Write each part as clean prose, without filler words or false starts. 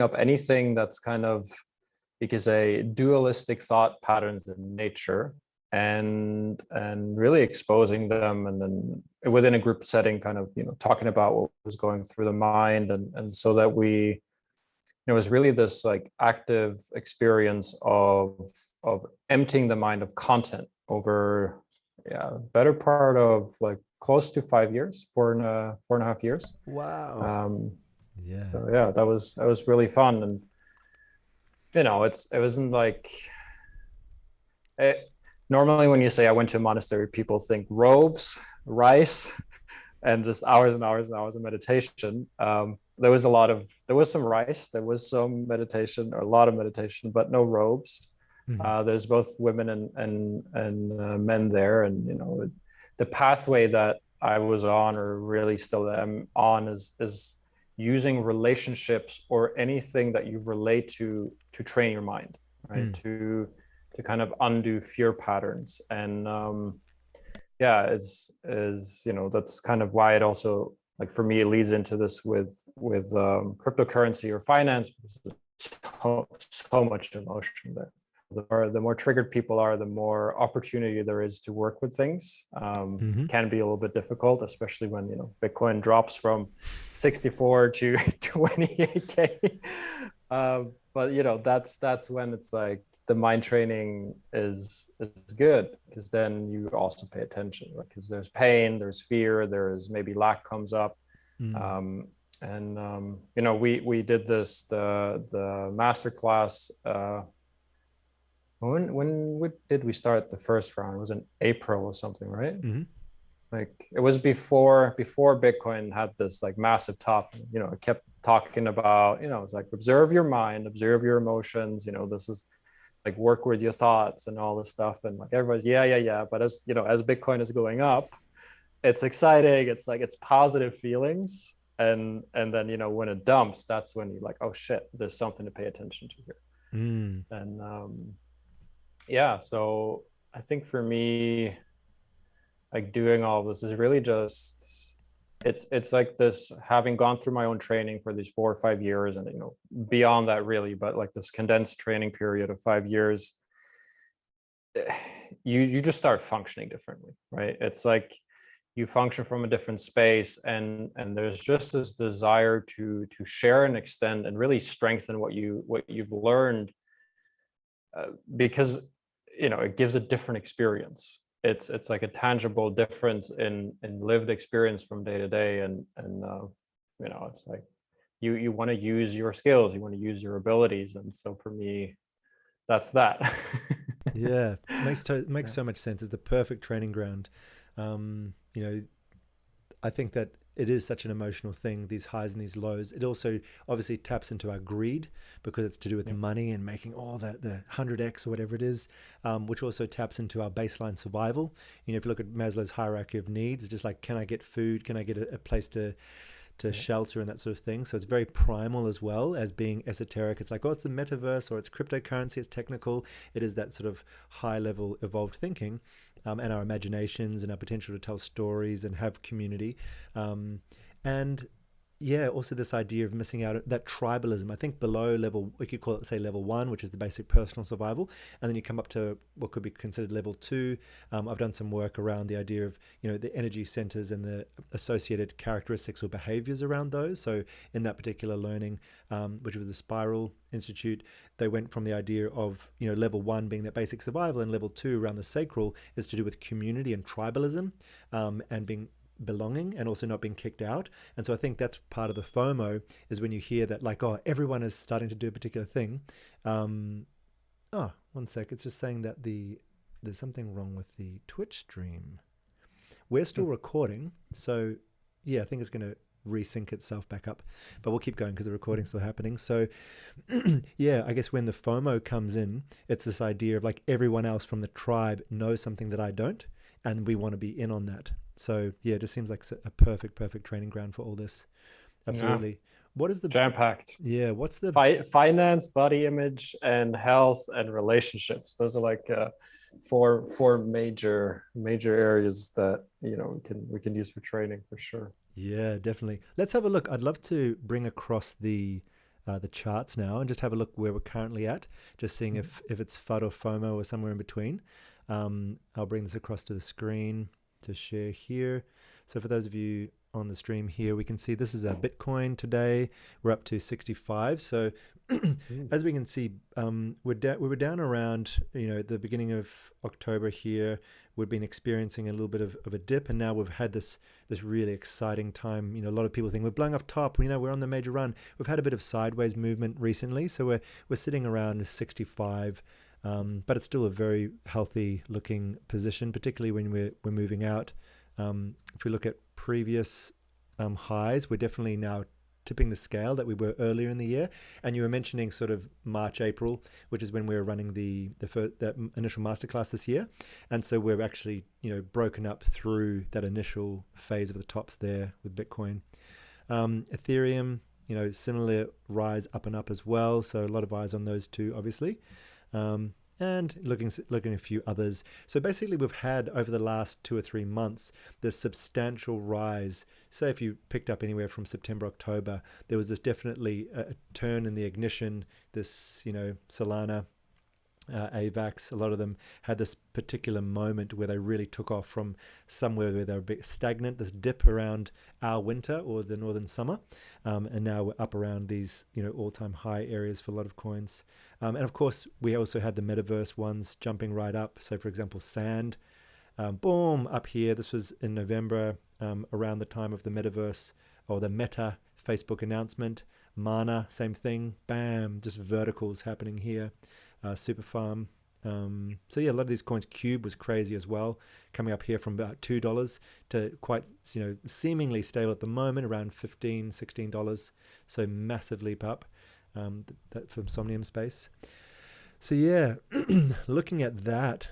up anything that's kind of, you could say, dualistic thought patterns in nature, and really exposing them, and then within a group setting, kind of, talking about what was going through the mind, and so that we, it was really this like active experience of emptying the mind of content over, yeah, better part of like close to 5 years, 4.5 years. Wow. um Yeah. so yeah, that was really fun. And it wasn't like it, normally when you say I went to a monastery, people think robes, rice, and just hours and hours and hours of meditation. There was some rice, there was some meditation, or a lot of meditation, but no robes. Mhm. There's both women and men there, and the pathway that I was on, or really still am on, is using relationships or anything that you relate to train your mind, right? Mm. To kind of undo fear patterns. And yeah, that's kind of why it also, like, for me, it leads into this with cryptocurrency or finance, because there's so much emotion there. The more triggered people are, the more opportunity there is to work with things. Hmm. Can be a little bit difficult, especially when Bitcoin drops from 64 to 28K. But that's when it's like the mind training is good, because then you also pay attention, right? Because there's pain, there's fear, there's maybe lack comes up. Mm. um, and we did the master class. When did we start the first round? It was in April or something, right? Hmm. Like, it was before Bitcoin had this like massive top. It kept talking about, it's like, observe your mind, observe your emotions. This is like, work with your thoughts and all this stuff. And like, everybody's, yeah, yeah, yeah. But as Bitcoin is going up, it's exciting. It's like, it's positive feelings. And then, when it dumps, that's when you're like, oh shit, there's something to pay attention to here. Mm. And yeah, so I think for me, like, doing all of this is really just, it's like this, having gone through my own training for these 4 or 5 years, and beyond that really, but like this condensed training period of 5 years, you just start functioning differently, right? It's like you function from a different space, and there's just this desire to share and extend and really strengthen what you've learned, because it gives a different experience. It's like a tangible difference in lived experience from day to day. And it's like, you want to use your skills, you want to use your abilities. And so for me, that's that. Yeah, makes Yeah. so much sense. It's the perfect training ground. You know, I think that it is such an emotional thing, these highs and these lows. It also obviously taps into our greed because it's to do with Yeah. money and making all the 100x or whatever it is, which also taps into our baseline survival. If you look at Maslow's hierarchy of needs, just like, can I get food? Can I get a place to Yeah. shelter and that sort of thing. So it's very primal as well as being esoteric. It's like, oh, it's the metaverse or it's cryptocurrency, it's technical. It is that sort of high level evolved thinking, and our imaginations and our potential to tell stories and have community. And yeah, also this idea of missing out, that tribalism. I think below level, we could call it, say, level one, which is the basic personal survival, and then you come up to what could be considered level two. I've done some work around the idea of the energy centers and the associated characteristics or behaviors around those. So in that particular learning, which was the Spiral Institute, they went from the idea of level one being that basic survival, and level two around the sacral is to do with community and tribalism, and being belonging and also not being kicked out. And so I think that's part of the FOMO, is when you hear that, like, oh, everyone is starting to do a particular thing. Oh, one sec, it's just saying that there's something wrong with the Twitch stream. We're still recording, so yeah, I think it's going to resync itself back up, but we'll keep going because the recording's still happening. So yeah, I guess when the FOMO comes in, it's this idea of like, everyone else from the tribe knows something that I don't, and we want to be in on that. So yeah, it just seems like a perfect training ground for all this. Yeah. Absolutely. What is the Jam packed. yeah? What's the Finance, body image, and health and relationships. Those are like four major areas that we can use for training, for sure. yeah? Definitely. Let's have a look. I'd love to bring across the the charts now and just have a look where we're currently at, just seeing if it's FUD or FOMO or somewhere in between. I'll bring this across to the screen to share here. So for those of you on the stream here, we can see this is a Bitcoin today. We're up to 65. So as we can see, we were down around, at the beginning of October here. We've been experiencing a little bit of a dip, and now we've had this really exciting time. A lot of people think we're blowing off top. We're on the major run. We've had a bit of sideways movement recently, so we're sitting around 65. But it's still a very healthy looking position, particularly when we're moving out. If we look at previous highs, we're definitely now tipping the scale that we were earlier in the year. And you were mentioning sort of March, April, which is when we were running that initial masterclass this year. And so we're actually, broken up through that initial phase of the tops there with Bitcoin. Ethereum, similar rise up and up as well. So a lot of eyes on those two, obviously. And looking at a few others. So basically we've had over the last 2 or 3 months this substantial rise. So if you picked up anywhere from September, October, there was this definitely a turn in the ignition, this, Solana, AVAX, a lot of them had this particular moment where they really took off from somewhere where they were a bit stagnant, this dip around our winter or the northern summer. And now we're up around these, all-time high areas for a lot of coins. And of course, we also had the metaverse ones jumping right up. So for example, Sand, boom, up here. This was in November, around the time of the metaverse or the Meta Facebook announcement. Mana, same thing, bam, just verticals happening here. Super Farm. So yeah, a lot of these coins. Cube was crazy as well, coming up here from about $2 to quite, seemingly stable at the moment, around $15-16. So massive leap up, that from Somnium space. So yeah, looking at that,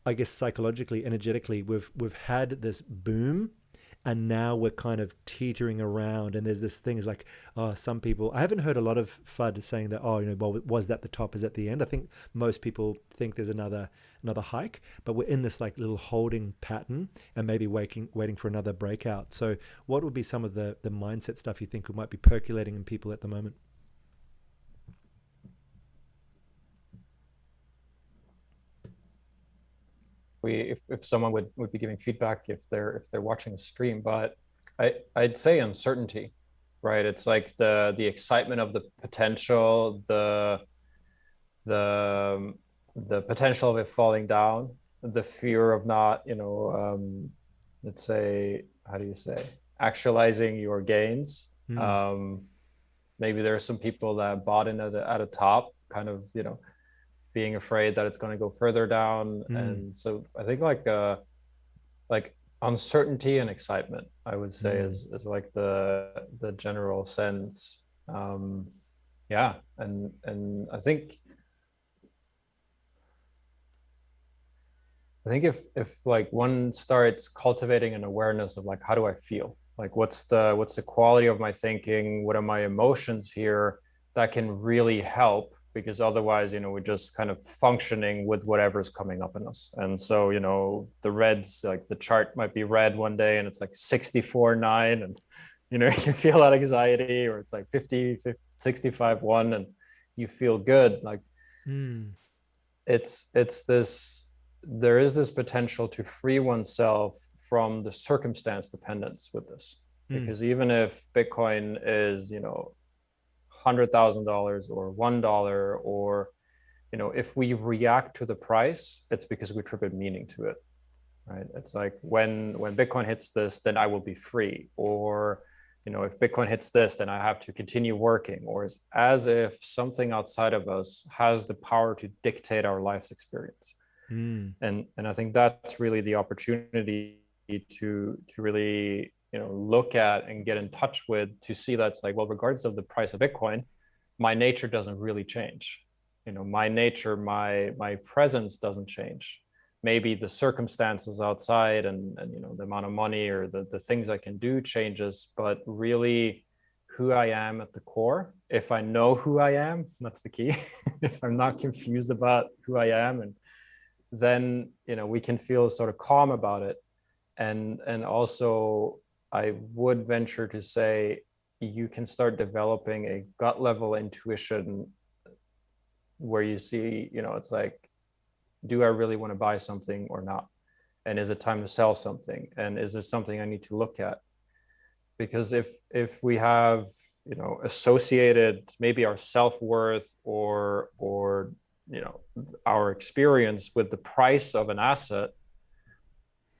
I guess psychologically, energetically, we've had this boom. And now we're kind of teetering around, and there's this thing is like, some people, I haven't heard a lot of FUD saying that, well, was that the top, is that the end? I think most people think there's another hike, but we're in this like little holding pattern and maybe waiting for another breakout. So what would be some of the mindset stuff you think might be percolating in people at the moment? If someone would be giving feedback if they're watching the stream, but I'd say uncertainty, right? It's like the excitement of the potential, the potential of it falling down, the fear of not, let's say, how do you say, actualizing your gains. Maybe there are some people that bought in at a top, kind of, being afraid that it's going to go further down. And so I think like uncertainty and excitement, I would say is like the general sense. Yeah. And I think if like one starts cultivating an awareness of like, how do I feel? Like, what's the quality of my thinking? What are my emotions here? That can really help, because otherwise, we're just kind of functioning with whatever's coming up in us. And so, the reds, like the chart might be red one day and it's like 64.9 and, you can feel that anxiety, or it's like 65.1 and you feel good. Like it's this, there is this potential to free oneself from the circumstance dependence with this, because even if Bitcoin is, $100,000 or $1, or if we react to the price, it's because we attribute meaning to it, right? It's like when Bitcoin hits this, then I will be free, or if Bitcoin hits this, then I have to continue working, or it's as if something outside of us has the power to dictate our life's experience. And I think that's really the opportunity to really look at and get in touch with, to see that's like, well, regardless of the price of Bitcoin, my nature doesn't really change. My nature, my presence doesn't change. Maybe the circumstances outside and the amount of money or the things I can do changes, but really who I am at the core, if I know who I am, that's the key. If I'm not confused about who I am, and then we can feel sort of calm about it. And also I would venture to say, you can start developing a gut level intuition where you see, it's like, do I really want to buy something or not? And is it time to sell something? And is there something I need to look at? Because if we have, associated maybe our self-worth or our experience with the price of an asset,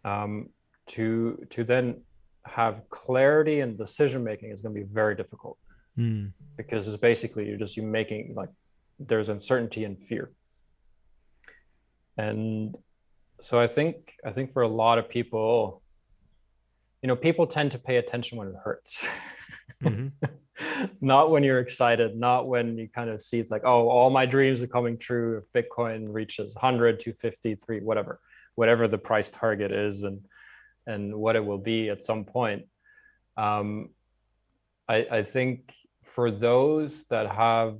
to then have clarity and decision making is going to be very difficult. Because it's basically you making, like, there's uncertainty and fear. And so I think for a lot of people, people tend to pay attention when it hurts. Not when you're excited, not when you kind of see it's like, oh, all my dreams are coming true if Bitcoin reaches 100, 253, whatever the price target is, and what it will be at some point. I think for those that have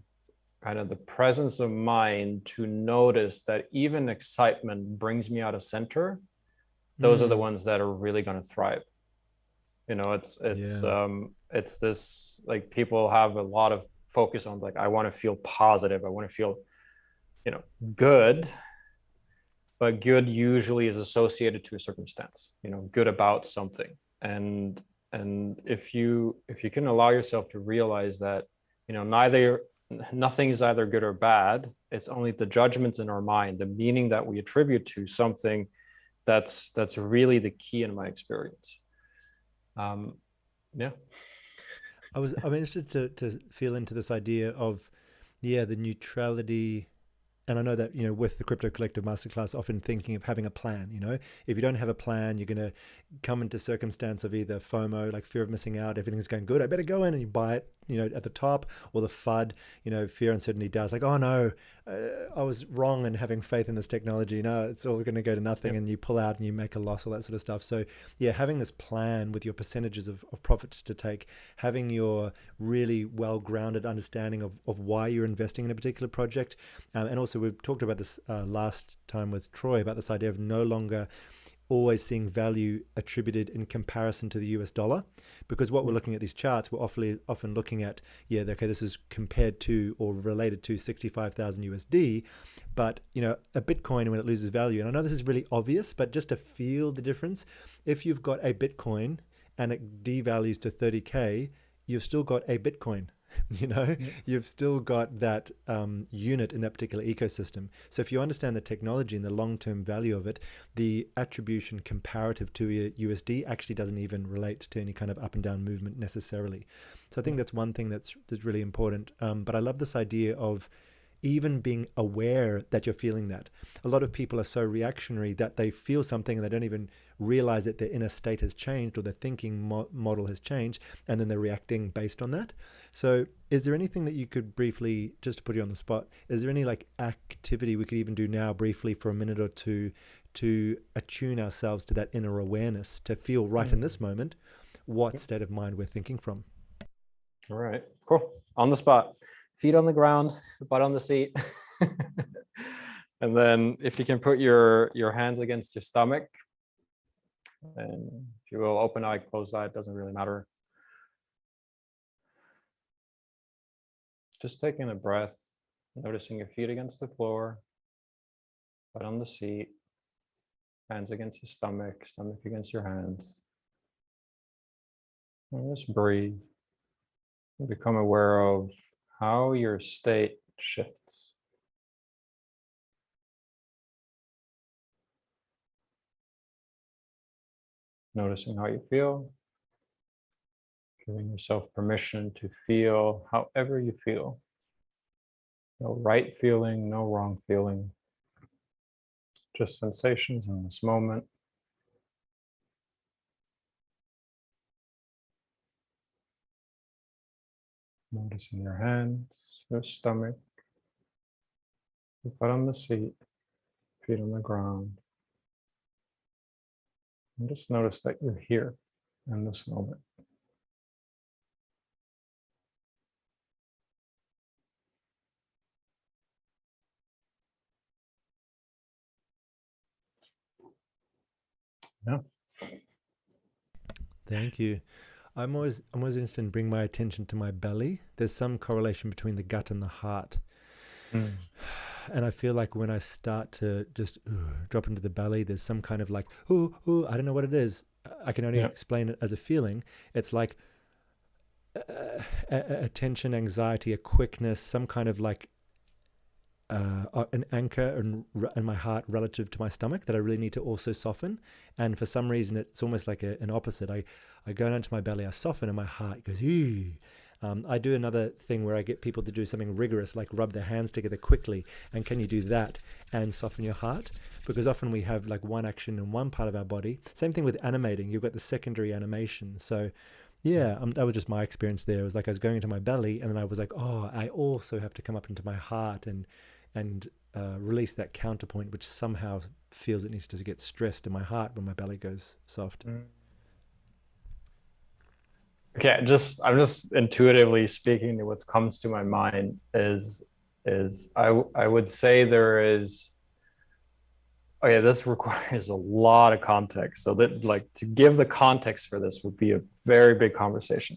kind of the presence of mind to notice that even excitement brings me out of center, those are the ones that are really going to thrive. It's this, like, people have a lot of focus on, like, I want to feel positive, I want to feel good, but good usually is associated to a circumstance, good about something. And if you can allow yourself to realize that nothing is either good or bad, it's only the judgments in our mind, the meaning that we attribute to something, that's really the key in my experience. Yeah. I'm interested to feel into this idea of, the neutrality. And I know that, with the Crypto Collective Masterclass, often thinking of having a plan. If you don't have a plan, you're going to come into circumstance of either FOMO, like fear of missing out, everything's going good, I better go in, and you buy it, at the top, or the FUD, fear, uncertainty, doubts, like, oh no, I was wrong in having faith in this technology. No, it's all going to go to nothing. Yep. And you pull out and you make a loss, all that sort of stuff. So having this plan with your percentages of profits to take, having your really well-grounded understanding of why you're investing in a particular project. And also we've talked about this last time with Troy, about this idea of no longer always seeing value attributed in comparison to the US dollar, because what we're looking at these charts, we're often looking at, okay, this is compared to or related to 65,000 USD, but a Bitcoin, when it loses value, and I know this is really obvious, but just to feel the difference, if you've got a Bitcoin and it devalues to 30K, you've still got a Bitcoin. You've still got that unit in that particular ecosystem. So if you understand the technology and the long-term value of it, the attribution comparative to USD actually doesn't even relate to any kind of up and down movement necessarily. So I think that's one thing that's really important. But I love this idea of even being aware that you're feeling that. A lot of people are so reactionary that they feel something and they don't even realize that their inner state has changed or their thinking model has changed, and then they're reacting based on that. So is there anything that you could briefly, just to put you on the spot, is there any like activity we could even do now briefly for a minute or two to attune ourselves to that inner awareness, to feel right in this moment what state of mind we're thinking from? All right, cool. On the spot. Feet on the ground, butt on the seat. And then if you can put your hands against your stomach, and if you will, open eye, closed eye, it doesn't really matter. Just taking a breath, noticing your feet against the floor, butt on the seat, hands against your stomach, stomach against your hands. And just breathe. And become aware of how your state shifts. Noticing how you feel, giving yourself permission to feel however you feel. No right feeling, no wrong feeling. Just sensations in this moment. Noticing your hands, your stomach, your butt on the seat, feet on the ground. And just notice that you're here in this moment. Yeah. Thank you. I'm always interested in bringing my attention to my belly. There's some correlation between the gut and the heart. Mm. And I feel like when I start to just drop into the belly, there's some kind of like, I don't know what it is. I can only Yeah. explain it as a feeling. It's like a tension, anxiety, a quickness, some kind of like an anchor in my heart relative to my stomach that I really need to also soften. And for some reason, it's almost like an opposite. I go down to my belly, I soften, and my heart goes, ooh. I do another thing where I get people to do something rigorous, like rub their hands together quickly. And can you do that and soften your heart? Because often we have like one action in one part of our body. Same thing with animating. You've got the secondary animation. So yeah, that was just my experience there. It was like I was going into my belly, and then I was like, oh, I also have to come up into my heart and release that counterpoint, which somehow feels it needs to get stressed in my heart when my belly goes soft. Mm. Okay, I'm just intuitively speaking, what comes to my mind is I would say there is, oh yeah, this requires a lot of context. So that, like, to give the context for this would be a very big conversation.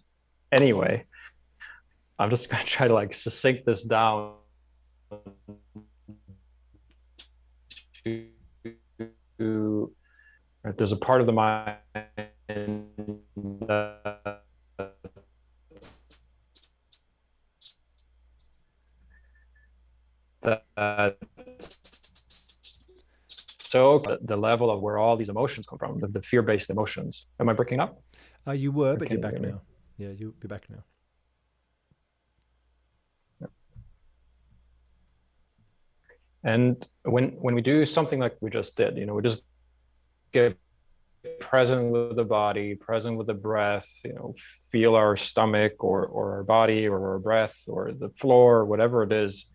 Anyway, I'm just gonna try to like succinct this down to, right, there's a part of the mind that that so the level of where all these emotions come from, the fear-based emotions. Am I breaking up? You were, Or but you're can you back hear me? now. Yeah, you'll be back now. And when we do something like we just did, we just get present with the body, present with the breath, feel our stomach or our body or our breath or the floor, whatever it is.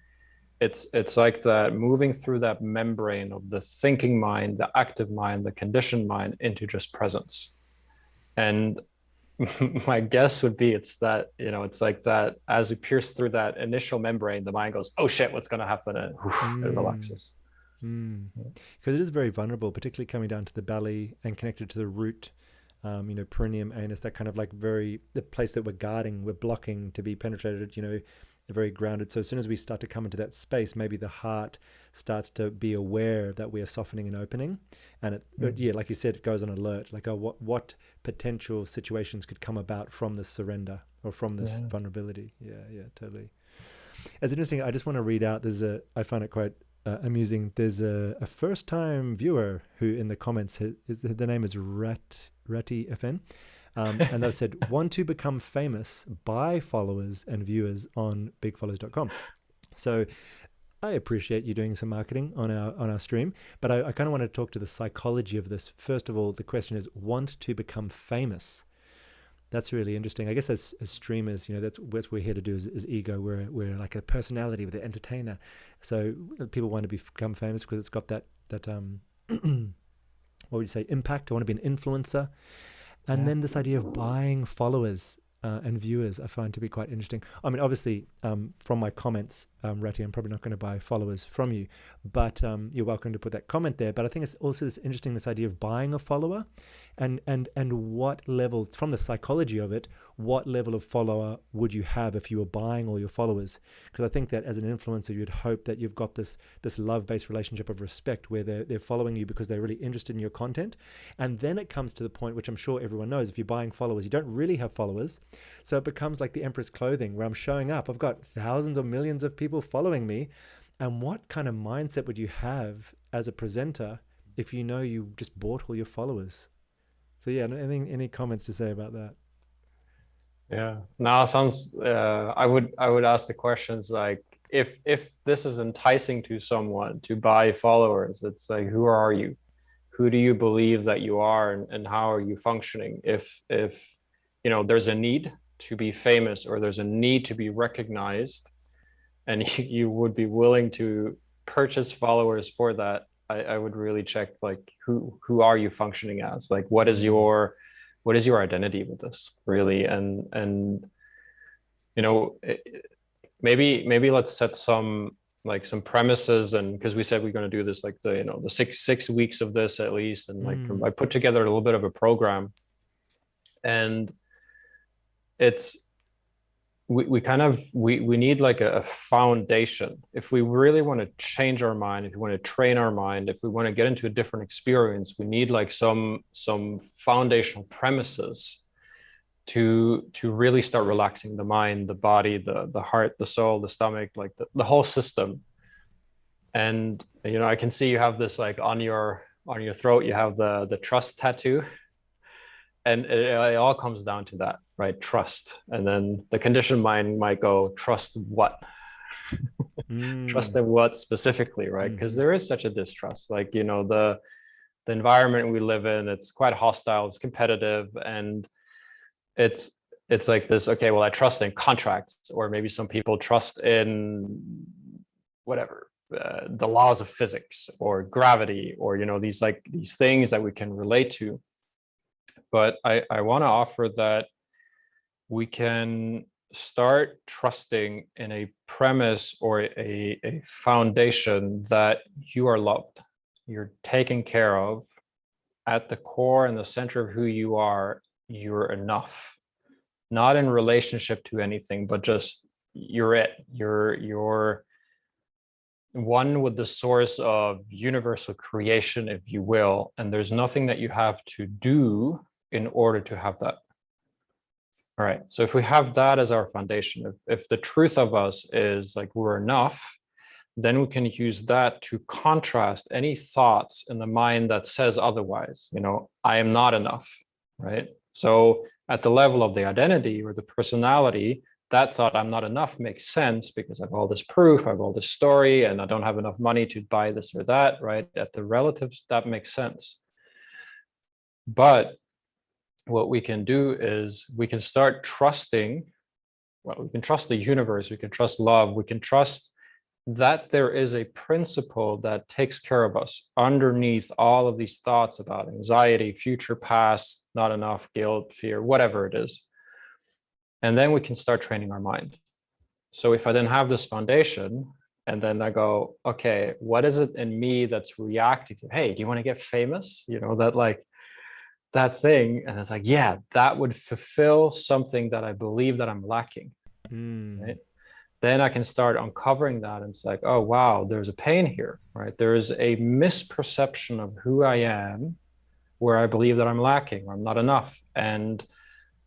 It's like that, moving through that membrane of the thinking mind, the active mind, the conditioned mind into just presence. And my guess would be it's that, it's like that as we pierce through that initial membrane, the mind goes, oh shit, what's going to happen? And it Mm, relaxes. because it is very vulnerable, particularly coming down to the belly and connected to the root, perineum, anus, that kind of like the place that we're guarding, we're blocking to be penetrated, very grounded. So as soon as we start to come into that space, maybe the heart starts to be aware that we are softening and opening. And yeah, like you said, it goes on alert, like, oh, what potential situations could come about from this surrender or from this Yeah. vulnerability. Yeah, totally. It's interesting. I just want to read out. I find it quite amusing. There's a first time viewer who in the comments, the name is Ratty FN. And they've said, want to become famous, buy followers and viewers on bigfollows.com. So I appreciate you doing some marketing on our stream, but I kind of want to talk to the psychology of this. First of all, the question is, want to become famous. That's really interesting. I guess as streamers, that's what we're here to do is ego. We're like a personality, with an entertainer. So people want to become famous because it's got that what would you say, impact. I want to be an influencer. And then this idea of buying followers and viewers, I find to be quite interesting. I mean, obviously, from my comments, Ratty, I'm probably not going to buy followers from you, but you're welcome to put that comment there. But I think it's also interesting, this idea of buying a follower, and what level, from the psychology of it, what level of follower would you have if you were buying all your followers? Because I think that as an influencer, you'd hope that you've got this love-based relationship of respect where they're following you because they're really interested in your content. And then it comes to the point, which I'm sure everyone knows, if you're buying followers, you don't really have followers. So it becomes like the emperor's clothing, where I'm showing up. I've got thousands or millions of people following me. And what kind of mindset would you have as a presenter if you just bought all your followers? So yeah, any comments to say about that? Yeah. Now sounds, I would ask the questions like, if this is enticing to someone to buy followers, it's like, who are you? Who do you believe that you are, and how are you functioning? If there's a need to be famous, or there's a need to be recognized, and you would be willing to purchase followers for that, I would really check, like, who are you functioning as? Like, what is your identity with this, really? And maybe let's set some, like, some premises, and because we said we're going to do this, like, the 6 weeks of this at least, and like I put together a little bit of a program. And it's we kind of we need like a foundation. If we really want to change our mind, if we want to train our mind, if we want to get into a different experience, we need like some foundational premises to really start relaxing the mind, the body, the heart, the soul, the stomach, like the whole system. And you know, I can see you have this like on your throat, you have the trust tattoo. And it all comes down to that, right? Trust. And then the conditioned mind might go, trust what? Trust Mm. in what specifically, right? Because Mm-hmm. there is such a distrust. Like, you know, the environment we live in, it's quite hostile, it's competitive, and it's it's like this, okay, well, I trust in contracts, or maybe some people trust in whatever, the laws of physics or gravity, or you know, these like these things that we can relate to. But I want to offer that we can start trusting in a premise or a foundation that you are loved, you're taken care of at the core and the center of who you are. You're enough, not in relationship to anything, but just you're it. You're one with the source of universal creation, if you will, and there's nothing that you have to do in order to have that. All right. So if we have that as our foundation, if the truth of us is like we're enough, then we can use that to contrast any thoughts in the mind that says otherwise. You know, I am not enough, right? So at the level of the identity or the personality, that thought I'm not enough makes sense because I have all this proof, I have all this story, and I don't have enough money to buy this or that, right? At the relatives, that makes sense. But what we can do is we can start trusting, well, we can trust the universe, we can trust love, we can trust that there is a principle that takes care of us underneath all of these thoughts about anxiety, future, past, not enough, guilt, fear, whatever it is. And then we can start training our mind. So if I then have this foundation, and then I go, okay, what is it in me that's reacting to, hey, do you want to get famous? You know, that like that thing. And it's like, yeah, that would fulfill something that I believe that I'm lacking. Mm. Right. Then I can start uncovering that. And it's like, oh, wow, there's a pain here, right? There is a misperception of who I am where I believe that I'm lacking or I'm not enough. And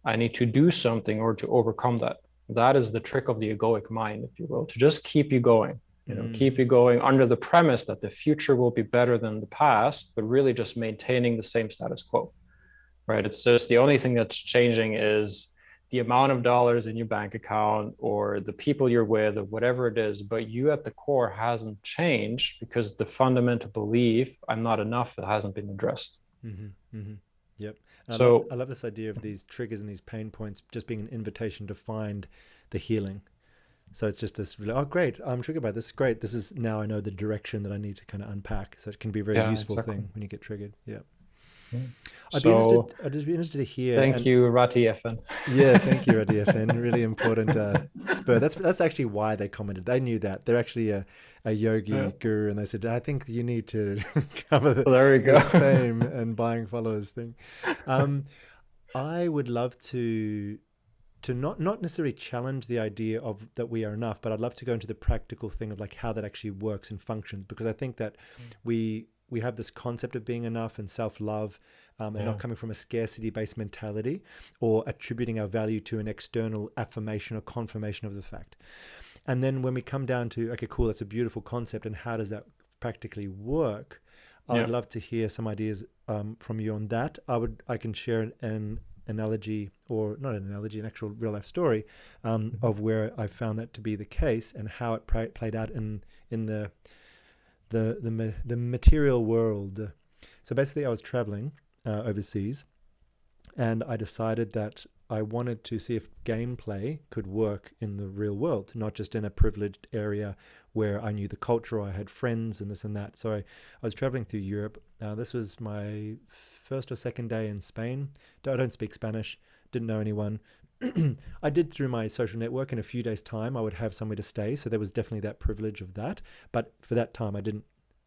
I need to do something or to overcome that. That is the trick of the egoic mind, if you will, to just keep you going, you know, Mm. keep you going under the premise that the future will be better than the past, but really just maintaining the same status quo, right? It's just the only thing that's changing is the amount of dollars in your bank account or the people you're with or whatever it is, but you at the core hasn't changed because the fundamental belief, I'm not enough, it hasn't been addressed. Mm-hmm. Mm-hmm. Yep. And So I love this idea of these triggers and these pain points just being an invitation to find the healing. So it's just this really, oh, great, I'm triggered by this. Great. This is now I know the direction that I need to kind of unpack. So it can be a very yeah, useful exactly. thing when you get triggered. Yeah. Yeah. I'd be interested. So I'd just be interested to hear. thank And you, Rati FN. yeah, thank you, RDFN. Really important spur. That's actually why they commented. They knew that they're actually a Yeah. yogi guru, and they said, "I think you need to cover Well, there we this go. fame and buying followers thing." Um, I would love to not necessarily challenge the idea of that we are enough, but I'd love to go into the practical thing of like how that actually works and functions, because I think that we have this concept of being enough and self-love, and Yeah. not coming from a scarcity-based mentality or attributing our value to an external affirmation or confirmation of the fact. And then when we come down to, okay, cool, that's a beautiful concept, and how does that practically work? I would Yeah. love to hear some ideas from you on that. I can share an analogy, or not an analogy, an actual real life story of where I found that to be the case and how it played out in the material world. So basically, I was traveling overseas, and I decided that I wanted to see if gameplay could work in the real world, not just in a privileged area where I knew the culture, or I had friends and this and that. So I was traveling through Europe. This was my first or second day in Spain. I don't speak Spanish, didn't know anyone. I did through my social network. In a few days' time, I would have somewhere to stay. So there was definitely that privilege of that. But for that time, I didn't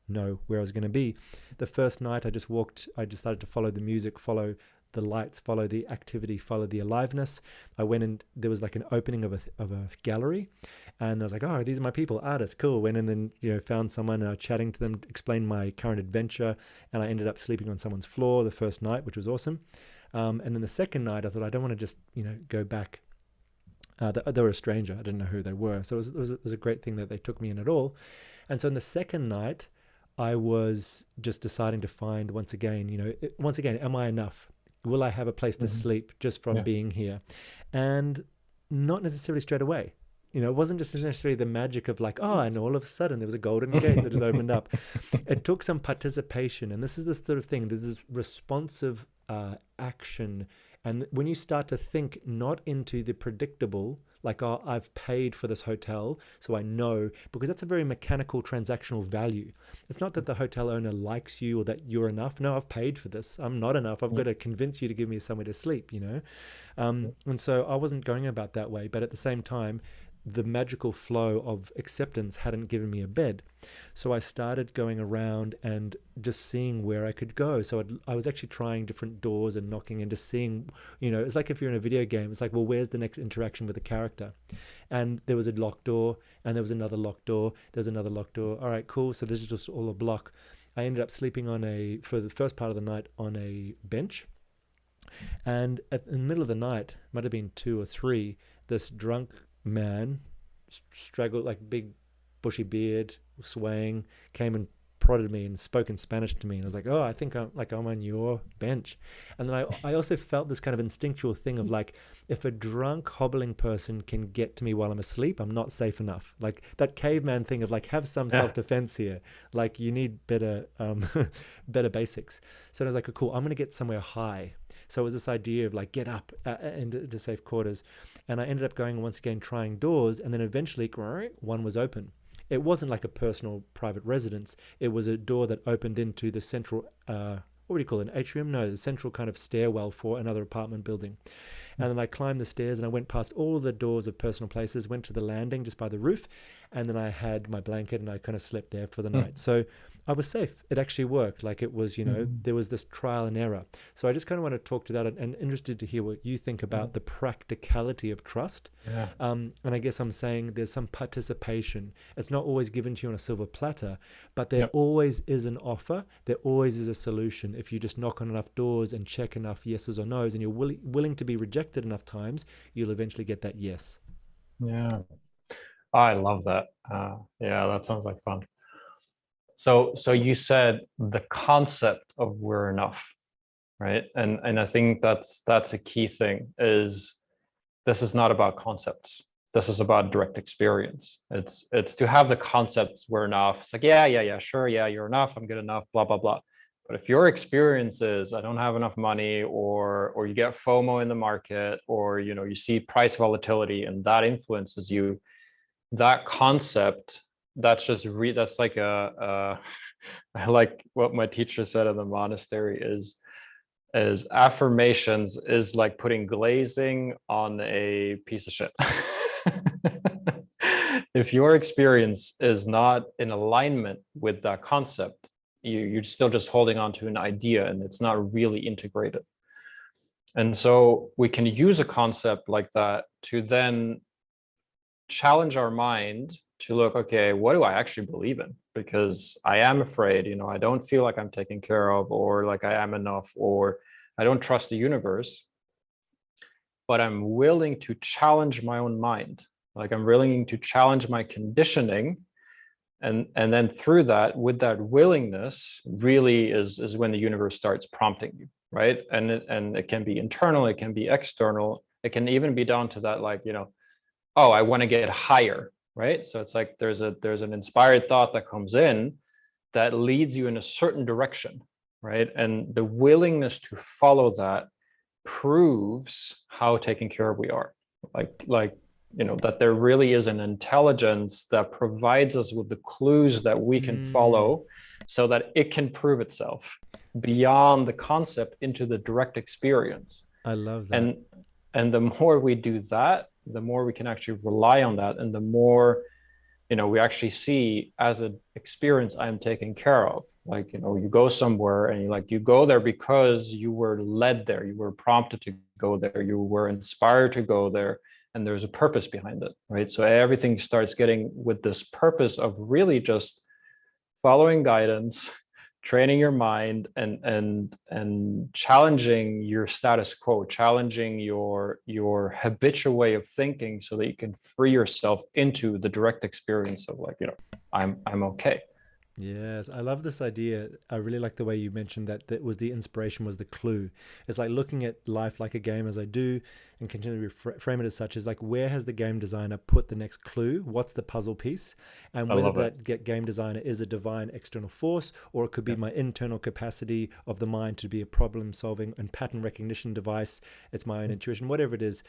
know where I was going to be. The first night, I just started to follow the music, follow the lights follow the activity, follow the aliveness. I went and there was like an opening of a gallery, and I was like, oh, these are my people, artists, cool. Went and then, you know, found someone, chatting to them, explained my current adventure, and I ended up sleeping on someone's floor the first night, which was awesome. And then the second night, I thought, I don't want to just, you know, go back. They were a stranger. I didn't know who they were. So it was a great thing that they took me in at all. And so in the second night, I was just deciding to find, once again, you know, am I enough? Will I have a place to sleep just from being here? And not necessarily straight away. You know, it wasn't just necessarily the magic of like, oh, and all of a sudden there was a golden gate that just opened up. It took some participation. And this is the sort of thing, there's this responsive action. And when you start to think not into the predictable, like, oh, I've paid for this hotel, so I know, because that's a very mechanical transactional value. It's not that the hotel owner likes you or that you're enough. No, I've paid for this. I'm not enough. I've got to convince you to give me somewhere to sleep, you know? And so I wasn't going about that way. But at the same time, the magical flow of acceptance hadn't given me a bed. So I started going around and just seeing where I could go. So I was actually trying different doors and knocking and just seeing, you know, it's like if you're in a video game, it's like, well, where's the next interaction with the character? And there was a locked door, and there was another locked door. There's another locked door. All right, cool. So this is just all a block. I ended up sleeping for the first part of the night on a bench. And in the middle of the night, might have been 2 or 3, this drunk man, straggled, like big bushy beard, swaying, came and prodded me and spoke in Spanish to me, and I was like, oh, I think I'm on your bench. And then I also felt this kind of instinctual thing of like, if a drunk hobbling person can get to me while I'm asleep, I'm not safe enough. Like that caveman thing of like, have some self-defense here, like you need better better basics. So I was like, oh, cool, I'm gonna get somewhere high. So it was this idea of like, get up into safe quarters. And I ended up going once again, trying doors. And then eventually one was open. It wasn't like a personal private residence. It was a door that opened into the central, what do you call it, an atrium? No, the central kind of stairwell for another apartment building. And then I climbed the stairs and I went past all the doors of personal places, went to the landing just by the roof. And then I had my blanket and I kind of slept there for the night. So I was safe. It actually worked. Like it was, you know, there was this trial and error. So I just kind of want to talk to that and interested to hear what you think about the practicality of trust. And I guess I'm saying there's some participation. It's not always given to you on a silver platter, but there always is an offer. There always is a solution. If you just knock on enough doors and check enough yeses or nos, and you're willing to be rejected enough times, you'll eventually get that yes. Yeah, I love that. Yeah, that sounds like fun. So you said the concept of we're enough, right? And I think that's a key thing. Is this is not about concepts. This is about direct experience. It's to have the concepts we're enough. It's like, yeah, sure, yeah, you're enough, I'm good enough, blah, blah, blah. But if your experience is I don't have enough money, or you get FOMO in the market, or you know, you see price volatility and that influences you, that concept, that's just that's like I like what my teacher said in the monastery is affirmations is like putting glazing on a piece of shit. If your experience is not in alignment with that concept, you're still just holding on to an idea and it's not really integrated. And so we can use a concept like that to then challenge our mind to look, okay, what do I actually believe in? Because I am afraid, you know, I don't feel like I'm taken care of, or like I am enough, or I don't trust the universe, but I'm willing to challenge my own mind. Like I'm willing to challenge my conditioning. And then through that, with that willingness, really is when the universe starts prompting you, right? And it can be internal, it can be external, it can even be down to that, like, you know, oh, I want to get higher, right? So it's like there's an inspired thought that comes in that leads you in a certain direction, right? And the willingness to follow that proves how taken care of we are. Like you know, that there really is an intelligence that provides us with the clues that we can follow so that it can prove itself beyond the concept into the direct experience. I love that. And the more we do that, the more we can actually rely on that, and the more we actually see as an experience I'm taken care of. Like, you go somewhere and you go there because you were led there, you were prompted to go there, you were inspired to go there, and there's a purpose behind it, right? So everything starts getting with this purpose of really just following guidance, training your mind, and challenging your status quo, challenging your habitual way of thinking, so that you can free yourself into the direct experience of like, I'm okay. Yes, I love this idea. I really like the way you mentioned that was the inspiration was the clue. It's like looking at life like a game as I do and continue to frame it as such, is like, where has the game designer put the next clue? What's the puzzle piece? And I whether love it. that game designer is a divine external force, or it could be Yeah. my internal capacity of the mind to be a problem solving and pattern recognition device. It's my own intuition, whatever it is.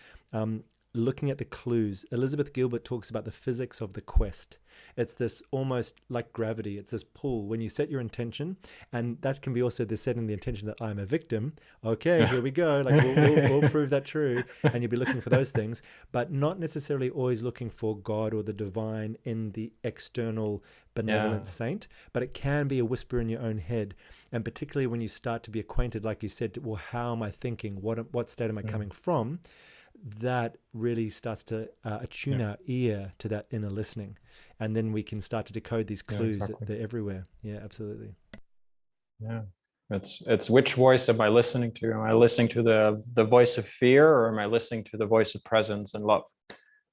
Looking at the clues, Elizabeth Gilbert talks about the physics of the quest. It's this almost like gravity. It's this pull when you set your intention, and that can be also the setting the intention that I'm a victim. Okay, here we go. Like we'll prove that true, and you'll be looking for those things, but not necessarily always looking for God or the divine in the external benevolent Yeah. saint, but it can be a whisper in your own head. And particularly when you start to be acquainted, like you said, well, how am I thinking? What state am I Mm. coming from? That really starts to attune Yeah. our ear to that inner listening, and then we can start to decode these Yeah, clues that exactly. they're everywhere. Yeah, absolutely. Yeah. It's which voice am I listening to? Am I listening to the voice of fear, or am I listening to the voice of presence and love?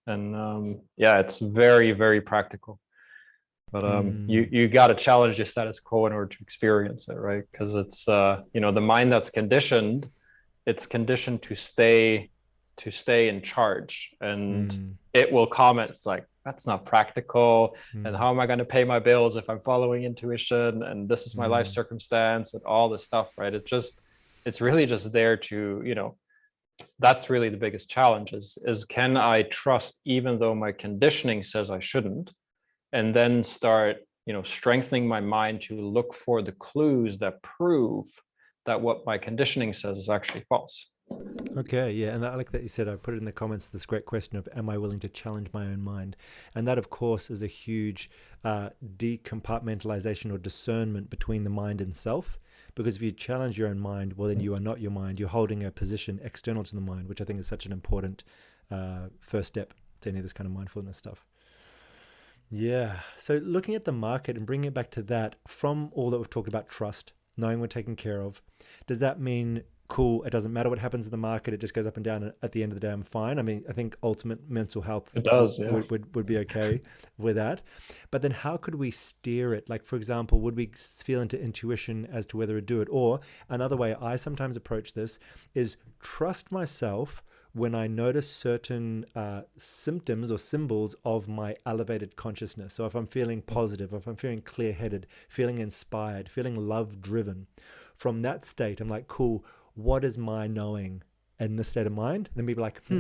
And yeah, it's very, very practical. But Mm, you got to challenge your status quo in order to experience it, right? Because it's the mind that's conditioned, it's conditioned to stay in charge, and mm, it will comment, it's like, that's not practical, and mm, how am I going to pay my bills if I'm following intuition, and this is my life mm. circumstance, and all this stuff, right? It's really just there to, that's really the biggest challenge, is can I trust even though my conditioning says I shouldn't, and then start, strengthening my mind to look for the clues that prove that what my conditioning says is actually false. Okay, yeah, and I like that you said, I put it in the comments, this great question of, am I willing to challenge my own mind? And that, of course, is a huge decompartmentalization or discernment between the mind and self. Because if you challenge your own mind, well, then you are not your mind. You're holding a position external to the mind, which I think is such an important first step to any of this kind of mindfulness stuff. Yeah. So looking at the market and bringing it back to that, from all that we've talked about, trust, knowing we're taken care of, does that mean, cool, it doesn't matter what happens in the market, it just goes up and down, and at the end of the day, I'm fine? I mean, I think ultimate mental health It does, yeah. would be okay with that. But then how could we steer it? Like, for example, would we feel into intuition as to whether to do it? Or another way I sometimes approach this is trust myself when I notice certain symptoms or symbols of my elevated consciousness. So if I'm feeling positive, if I'm feeling clear headed, feeling inspired, feeling love driven, from that state, I'm like, cool, what is my knowing in this state of mind? And then people are like, Yeah.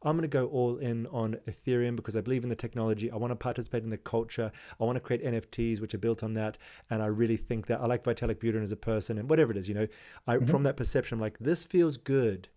I'm going to go all in on Ethereum because I believe in the technology. I want to participate in the culture. I want to create NFTs, which are built on that. And I really think that I like Vitalik Buterin as a person, and whatever it is, from Mhm. that perception, I'm like, this feels good.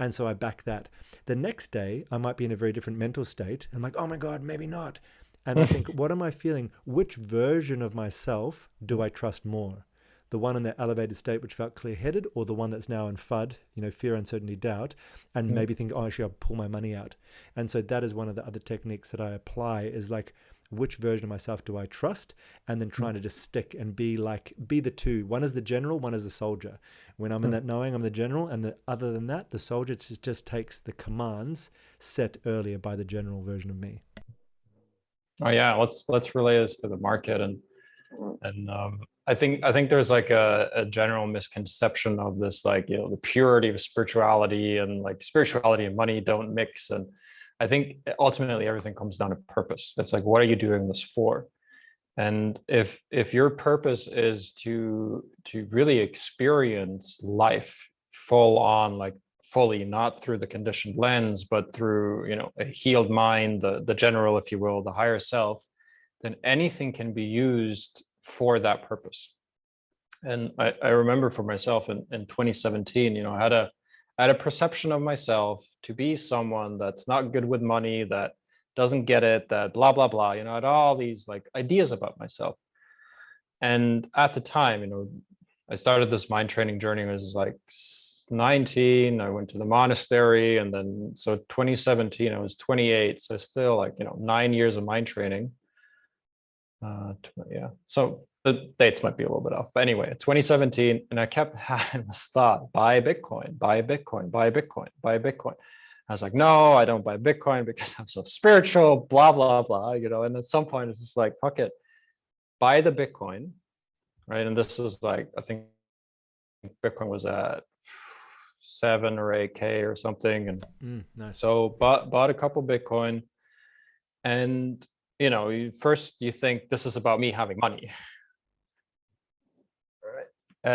And so I back that. The next day, I might be in a very different mental state. I'm like, oh my God, maybe not. And I think, what am I feeling? Which version of myself do I trust more? The one in that elevated state, which felt clear headed, or the one that's now in FUD, fear, uncertainty, doubt, and Yeah. maybe think, oh, actually, I'll pull my money out. And so that is one of the other techniques that I apply, is like, which version of myself do I trust? And then trying to just stick and be the two. One is the general, one is the soldier. When I'm in that knowing, I'm the general. And other than that, the soldier just takes the commands set earlier by the general version of me. Oh yeah, let's relay this to the market, and I think there's like a general misconception of this, like, the purity of spirituality, and like spirituality and money don't mix. And I think ultimately everything comes down to purpose. It's like, what are you doing this for? And if your purpose is to really experience life full on, like fully, not through the conditioned lens, but through, a healed mind, the general, if you will, the higher self, then anything can be used for that purpose. And I remember for myself in 2017, I had a perception of myself to be someone that's not good with money, that doesn't get it, that blah, blah, blah, I had all these like ideas about myself. And at the time, I started this mind training journey. I was like 19. I went to the monastery, and then so 2017, I was 28. So still like 9 years of mind training. Yeah. So the dates might be a little bit off, but anyway, 2017, and I kept having this thought: buy Bitcoin, buy Bitcoin, buy Bitcoin, buy Bitcoin. I was like, no, I don't buy Bitcoin because I'm so spiritual, blah, blah, blah, And at some point, it's just like, fuck it, buy the Bitcoin, right? And this is like, I think Bitcoin was at 7 or 8K or something. And nice. so bought a couple Bitcoin. And, first you think this is about me having money.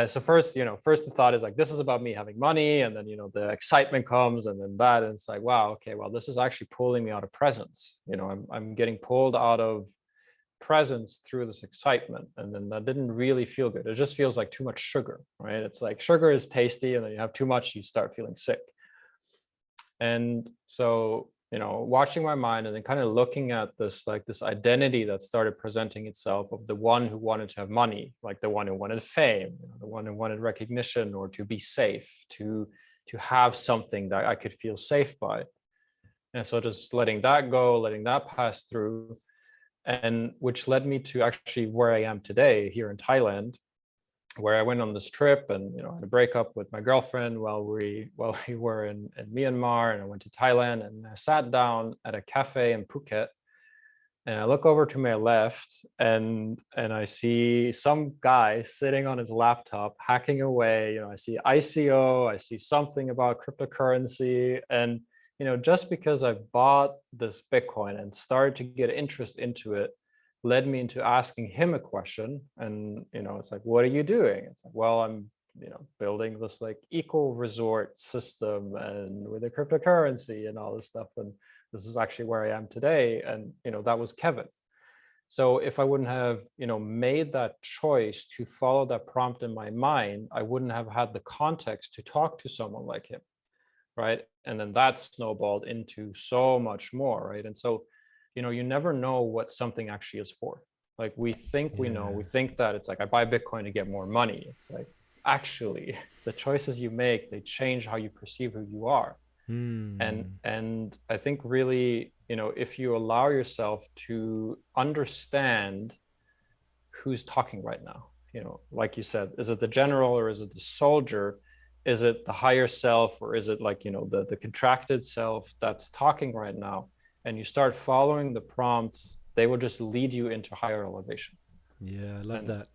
So first the thought is like, this is about me having money. And then, the excitement comes, and then that, and it's like, wow, okay, well, this is actually pulling me out of presence. I'm getting pulled out of presence through this excitement. And then that didn't really feel good. It just feels like too much sugar, right? It's like sugar is tasty, and then you have too much, you start feeling sick. And so, watching my mind, and then kind of looking at this, like this identity that started presenting itself of the one who wanted to have money, like the one who wanted fame, the one who wanted recognition, or to be safe, to have something that I could feel safe by. And so just letting that go, letting that pass through, and which led me to actually where I am today here in Thailand, where I went on this trip, and I had a breakup with my girlfriend while we were in Myanmar, and I went to Thailand, and I sat down at a cafe in Phuket, and I look over to my left, and I see some guy sitting on his laptop hacking away. I see ICO, I see something about cryptocurrency, and just because I bought this Bitcoin and started to get interest into it, led me into asking him a question. And it's like, what are you doing? It's like, well, I'm building this like eco resort system, and with a cryptocurrency and all this stuff, and this is actually where I am today. And that was Kevin. So if I wouldn't have made that choice to follow that prompt in my mind, I wouldn't have had the context to talk to someone like him, right? And then that snowballed into so much more, right? And so you never know what something actually is for. Like we think we know, we think that it's like, I buy Bitcoin to get more money. It's like, actually, the choices you make, they change how you perceive who you are. And I think really, if you allow yourself to understand who's talking right now, like you said, is it the general or is it the soldier? Is it the higher self, or is it like, the contracted self that's talking right now? And you start following the prompts, they will just lead you into higher elevation. Yeah, I love that.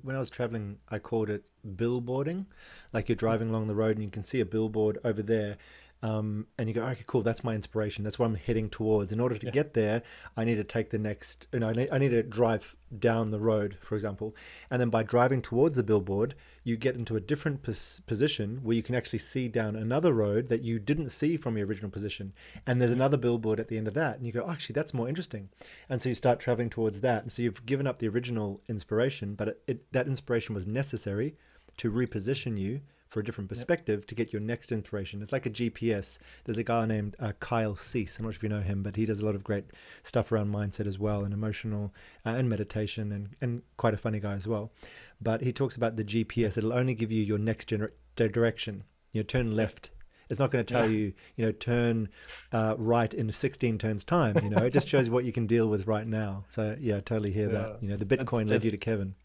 When I was traveling, I called it billboarding. Like you're driving along the road and you can see a billboard over there. And you go, okay, cool, that's my inspiration. That's what I'm heading towards. In order to get there, I need to take the next, I need to drive down the road, for example. And then by driving towards the billboard, you get into a different position where you can actually see down another road that you didn't see from your original position. And there's another billboard at the end of that. And you go, oh, actually, that's more interesting. And so you start traveling towards that. And so you've given up the original inspiration, but that inspiration was necessary to reposition you for a different perspective to get your next inspiration. It's like a GPS. There's a guy named Kyle Cease. I'm not sure if you know him, but he does a lot of great stuff around mindset as well, and emotional and meditation, and quite a funny guy as well. But he talks about the GPS. It'll only give you your next direction. Turn left. It's not going to tell you, turn right in 16 turns time. It just shows what you can deal with right now. So yeah, I totally hear that. The Bitcoin led you to Kevin.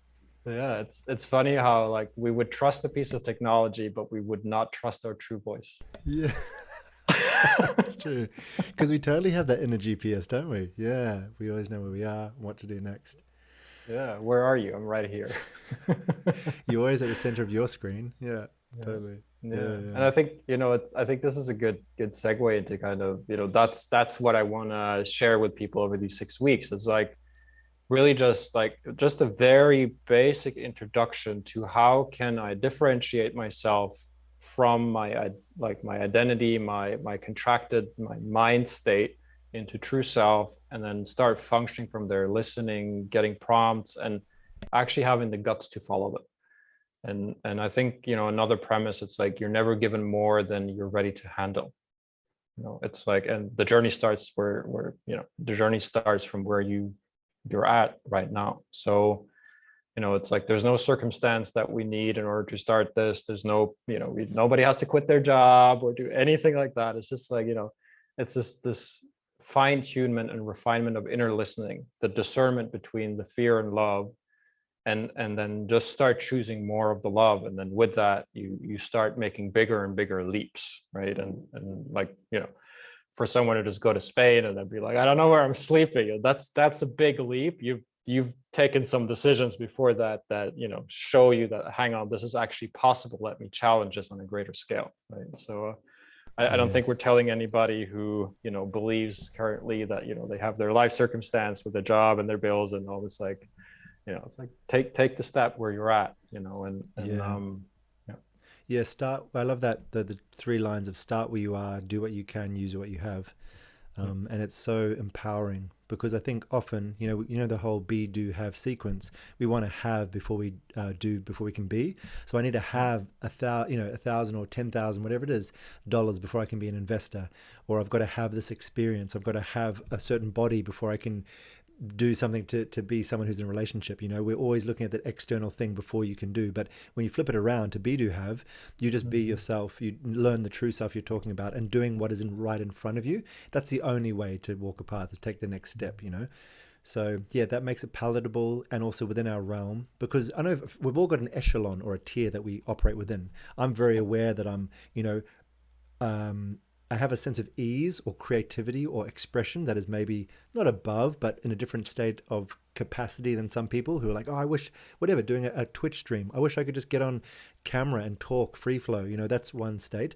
Yeah, it's funny how like we would trust a piece of technology, but we would not trust our true voice. Yeah, it's true. Because we totally have that inner GPS, don't we? Yeah, we always know where we are, what to do next. Yeah, where are you? I'm right here. You're always at the center of your screen. Yeah, totally. Yeah. And I think I think this is a good segue into kind of that's what I want to share with people over these 6 weeks. It's like really just a very basic introduction to how can I differentiate myself from my identity, my contracted, my mind state, into true self, and then start functioning from there, listening, getting prompts, and actually having the guts to follow them. And I think another premise, it's like you're never given more than you're ready to handle. You know, it's like, and the journey starts where you know, the journey starts from where you're at right now. So, you know, it's like there's no circumstance that we need in order to start this. There's no, you know, nobody has to quit their job or do anything like that. It's just like, you know, it's this fine tunement and refinement of inner listening, the discernment between the fear and love, and then just start choosing more of the love. And then with that, you start making bigger and bigger leaps, right? And like, you know, for someone to just go to Spain and then be like, I don't know where I'm sleeping, that's a big leap. You've taken some decisions before that you know, show you that, hang on, this is actually possible. Let me challenge this on a greater scale, right? So I don't think we're Yes. telling anybody who, you know, believes currently that, you know, they have their life circumstance with their job and their bills and all this, like, you know, it's like take the step where you're at, you know, and Yeah. yeah. Yeah, start. I love that the three lines of start where you are, do what you can, use what you have, Yeah. and it's so empowering because I think often, the whole be, do, have sequence. We want to have before we do, before we can be. So I need to have $1,000 or 10,000, whatever it is, dollars before I can be an investor, or I've got to have this experience. I've got to have a certain body before I can do something to be someone who's in a relationship. We're always looking at that external thing before you can do. But when you flip it around to be, do, have, you just be yourself. You learn the true self you're talking about, and doing what is right in front of you. That's the only way to walk a path, is take the next step. So yeah, that makes it palatable and also within our realm, because I know we've all got an echelon or a tier that we operate within. I'm very aware that um, I have a sense of ease or creativity or expression that is maybe not above, but in a different state of capacity than some people who are like, oh, I wish, whatever, doing a Twitch stream. I wish I could just get on camera and talk free flow. That's one state.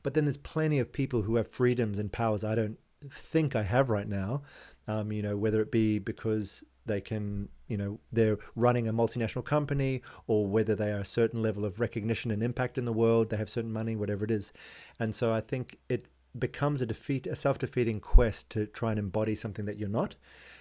But then there's plenty of people who have freedoms and powers I don't think I have right now. Whether it be because they can, they're running a multinational company, or whether they are a certain level of recognition and impact in the world, they have certain money, whatever it is. And so I think it becomes a self-defeating quest to try and embody something that you're not.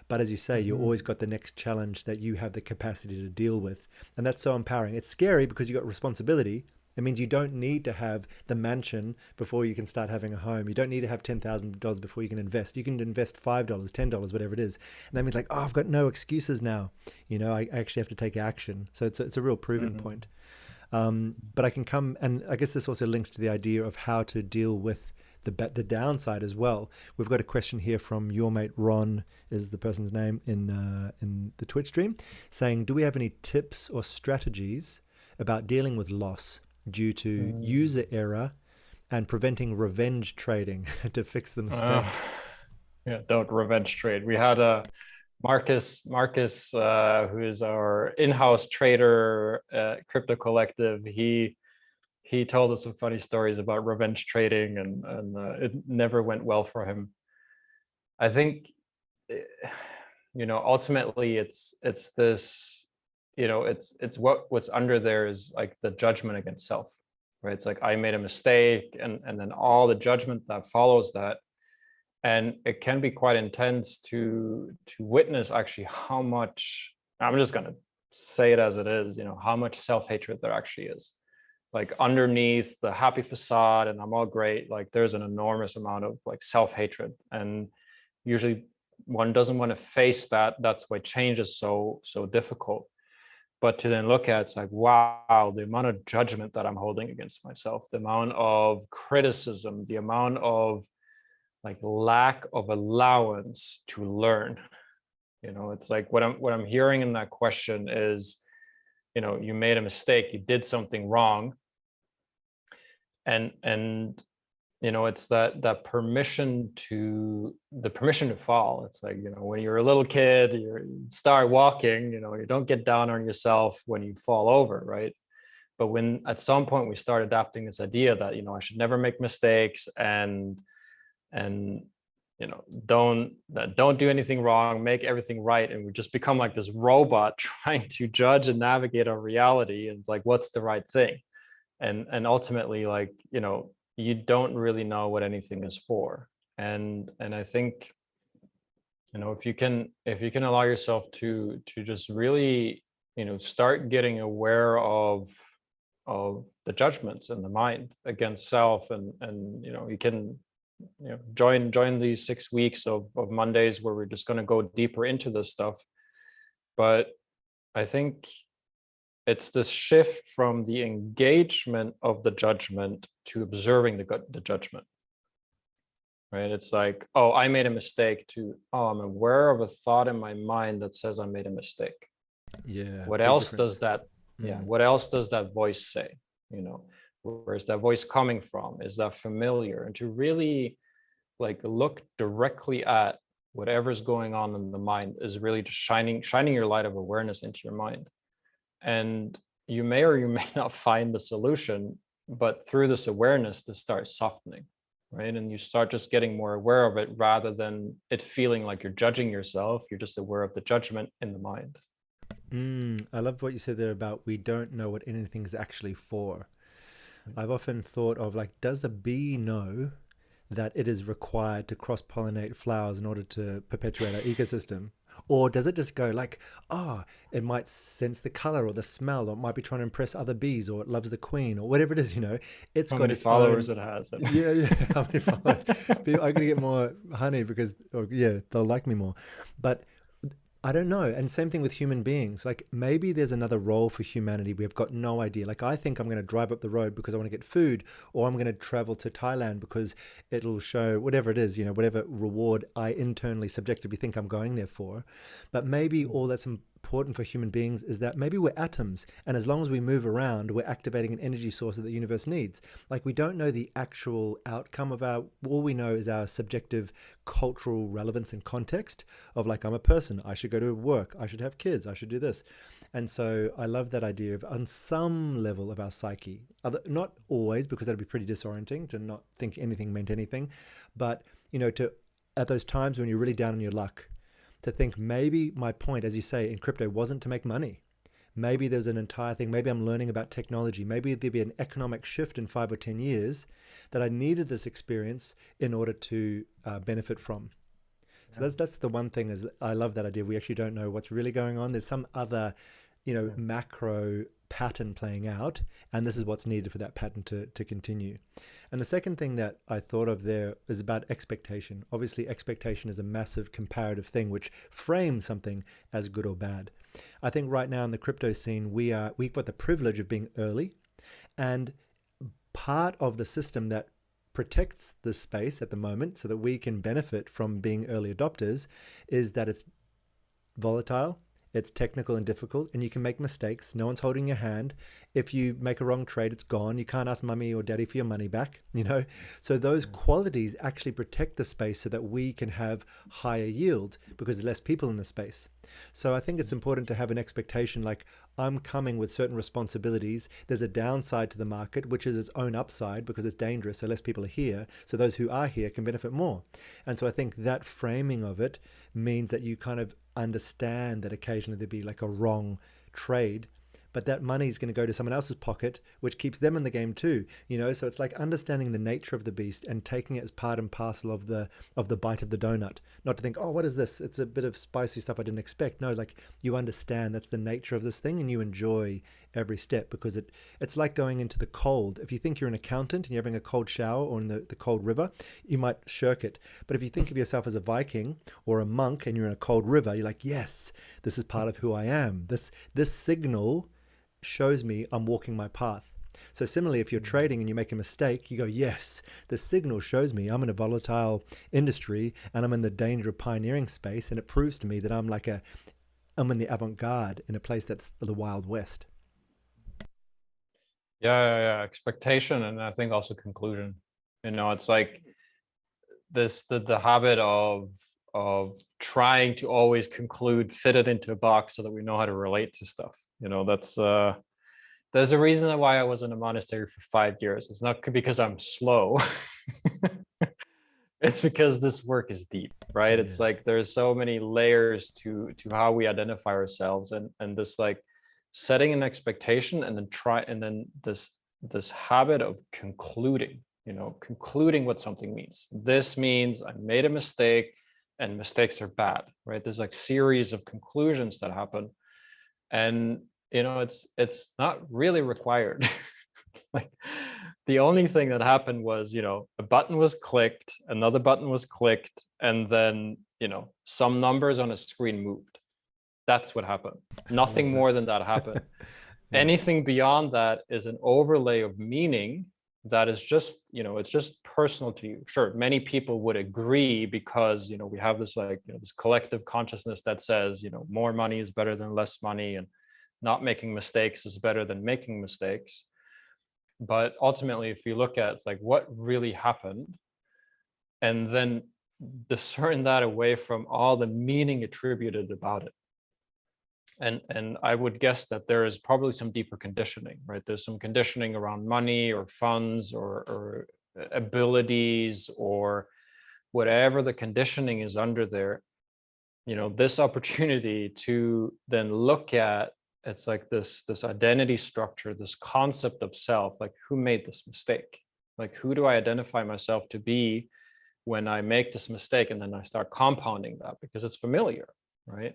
But as you say, you always got the next challenge that you have the capacity to deal with. And that's so empowering. It's scary because you got responsibility. It means you don't need to have the mansion before you can start having a home. You don't need to have $10,000 before you can invest. You can invest $5, $10, whatever it is. And that means like, oh, I've got no excuses now. I actually have to take action. So it's a real proving point. But I can come, and I guess this also links to the idea of how to deal with the downside as well. We've got a question here from your mate Ron, is the person's name in the Twitch stream, saying, do we have any tips or strategies about dealing with loss due to user error and preventing revenge trading to fix the mistake? Yeah, don't revenge trade. We had a Marcus, who is our in-house trader at Crypto Collective. He told us some funny stories about revenge trading, and it never went well for him. I think, ultimately it's this, it's what's under there is like the judgment against self, right? It's like, I made a mistake, and then all the judgment that follows that. And it can be quite intense to witness actually how much, I'm just going to say it as it is, how much self-hatred there actually is. Like underneath the happy facade and I'm all great, like there's an enormous amount of like self-hatred. And usually one doesn't want to face that. That's why change is so difficult. But to then look at, it's like, wow, the amount of judgment that I'm holding against myself, the amount of criticism, the amount of like lack of allowance to learn. It's like what I'm hearing in that question is, you made a mistake, you did something wrong, and it's that permission to fall. It's like, when you're a little kid, you start walking, you don't get down on yourself when you fall over, right? But when at some point we start adapting this idea that, I should never make mistakes, and don't do anything wrong, make everything right, and we just become like this robot trying to judge and navigate our reality, and it's like, what's the right thing? And ultimately, like, you don't really know what anything is for. And I think, if you can allow yourself to just really, start getting aware of the judgments in the mind against self, and you can join these 6 weeks of Mondays where we're just going to go deeper into this stuff. But I think it's this shift from the engagement of the judgment to observing the judgment, right? It's like, oh, I made a mistake, to, oh, I'm aware of a thought in my mind that says I made a mistake. Yeah. What big else difference. does that, what else does that voice say? Where is that voice coming from? Is that familiar? And to really like look directly at whatever's going on in the mind is really just shining your light of awareness into your mind. And you may or you may not find the solution, but through this awareness, this starts softening, right? And you start just getting more aware of it rather than it feeling like you're judging yourself. You're just aware of the judgment in the mind. I love what you said there about we don't know what anything's actually for. I've often thought of like, does the bee know that it is required to cross-pollinate flowers in order to perpetuate our ecosystem? Or does it just go like, oh, it might sense the color or the smell, or it might be trying to impress other bees, or it loves the queen, or whatever it is, it's How got many its followers own. it has. Yeah, how many followers? I'm going to get more honey because, they'll like me more. But I don't know. And same thing with human beings. Like maybe there's another role for humanity. We've got no idea. Like I think I'm going to drive up the road because I want to get food, or I'm going to travel to Thailand because it'll show whatever it is, whatever reward I internally subjectively think I'm going there for. But maybe all that's important for human beings is that maybe we're atoms, and as long as we move around, we're activating an energy source that the universe needs. Like we don't know the actual outcome of all we know is our subjective cultural relevance and context of like, I'm a person, I should go to work, I should have kids, I should do this. And so I love that idea of on some level of our psyche, not always, because that'd be pretty disorienting to not think anything meant anything, but to at those times when you're really down on your luck, to think maybe my point, as you say, in crypto wasn't to make money. Maybe there's an entire thing. Maybe I'm learning about technology. Maybe there'd be an economic shift in 5 or 10 years that I needed this experience in order to benefit from. So that's the one thing is I love that idea. We actually don't know what's really going on. There's some other, macro pattern playing out, and this is what's needed for that pattern to continue. And the second thing that I thought of there is about expectation. Obviously, expectation is a massive comparative thing which frames something as good or bad. I think right now in the crypto scene, we've got the privilege of being early, and part of the system that protects this space at the moment so that we can benefit from being early adopters is that it's volatile, it's technical and difficult, and you can make mistakes. No one's holding your hand. If you make a wrong trade, it's gone. You can't ask mummy or daddy for your money back, So those qualities actually protect the space so that we can have higher yield because there's less people in the space. So I think it's important to have an expectation like I'm coming with certain responsibilities. There's a downside to the market, which is its own upside because it's dangerous. So less people are here. So those who are here can benefit more. And so I think that framing of it means that you kind of understand that occasionally there'd be like a wrong trade, but that money is going to go to someone else's pocket, which keeps them in the game too, so it's like understanding the nature of the beast and taking it as part and parcel of the bite of the donut, not to think, oh, what is this, it's a bit of spicy stuff I didn't expect. No, like you understand that's the nature of this thing and you enjoy every step because it's like going into the cold. If you think you're an accountant and you're having a cold shower or in the cold river, you might shirk it. But if you think of yourself as a Viking or a monk and you're in a cold river, you're like, yes, this is part of who I am. This signal shows me I'm walking my path. So similarly, if you're trading and you make a mistake, you go, yes, the signal shows me I'm in a volatile industry and I'm in the danger of pioneering space, and it proves to me that I'm in the avant-garde in a place that's the Wild West. Yeah. Expectation, and I think also conclusion. It's like the habit of trying to always conclude, fit it into a box so that we know how to relate to stuff. That's there's a reason why I was in a monastery for 5 years. It's not because I'm slow. It's because this work is deep, right? Yeah. It's like there's so many layers to how we identify ourselves, and this like setting an expectation and then this habit of concluding what something means. This means I made a mistake, and mistakes are bad, right? There's like series of conclusions that happen, and it's not really required. Like the only thing that happened was, a button was clicked, another button was clicked, and then, some numbers on a screen moved. That's what happened. I love Nothing that. more than that happened. Yeah. Anything beyond that is an overlay of meaning that is just, it's just personal to you. Sure, many people would agree because, we have this like, this collective consciousness that says, more money is better than less money, and not making mistakes is better than making mistakes. But ultimately, if you look at it's like what really happened, and then discern that away from all the meaning attributed about it. And I would guess that there is probably some deeper conditioning, right? There's some conditioning around money or funds or abilities or whatever the conditioning is under there. This opportunity to then look at, it's like this identity structure, this concept of self, like who made this mistake? Like who do I identify myself to be when I make this mistake? And then I start compounding that because it's familiar, right?